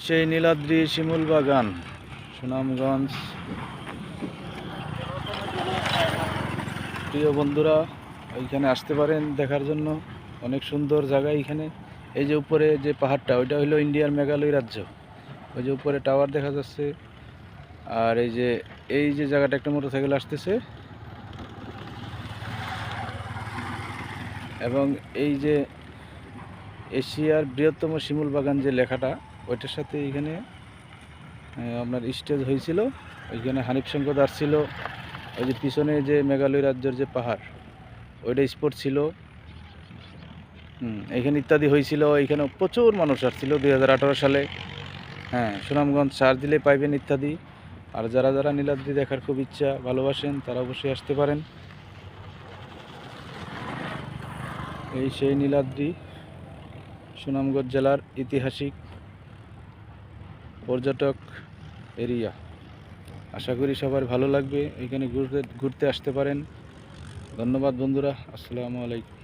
সেই নীলাদ্রি শিমুল বাগান, সুনামগঞ্জ। প্রিয় বন্ধুরা, এইখানে আসতে পারেন দেখার জন্য। অনেক সুন্দর জায়গা এইখানে। এই যে উপরে যে পাহাড়টা, ওইটা হলো ইন্ডিয়ার মেঘালয় রাজ্য। ওই যে উপরে টাওয়ার দেখা যাচ্ছে। আর এই যে জায়গাটা একটা মোটরসাইকেল আসতেছে, এবং এই যে এশিয়ার বৃহত্তম শিমুল বাগান যে লেখাটা, ওইটার সাথে এইখানে আপনার স্টেজ হয়েছিল। ওইখানে হানিফ সংকট আসছিল। ওই যে পিছনে যে মেঘালয় রাজ্যের যে পাহাড়, ওইটা স্পট ছিল। এখানে ইত্যাদি হয়েছিল। এখানে প্রচুর মানুষ আসছিল 2018 সালে। হ্যাঁ, সুনামগঞ্জ সার্চ দিলে পাইবেন ইত্যাদি। আর যারা যারা নীলাদ্রি দেখার খুব ইচ্ছা, ভালোবাসেন, তারা অবশ্যই আসতে পারেন। এই সেই নীলাদ্রি, সুনামগঞ্জ জেলার ঐতিহাসিক পর্যটক এরিয়া। আশা করি সবার ভালো লাগবে। এখানে ঘুরতে আসতে পারেন। ধন্যবাদ বন্ধুরা, আসসালামু আলাইকুম।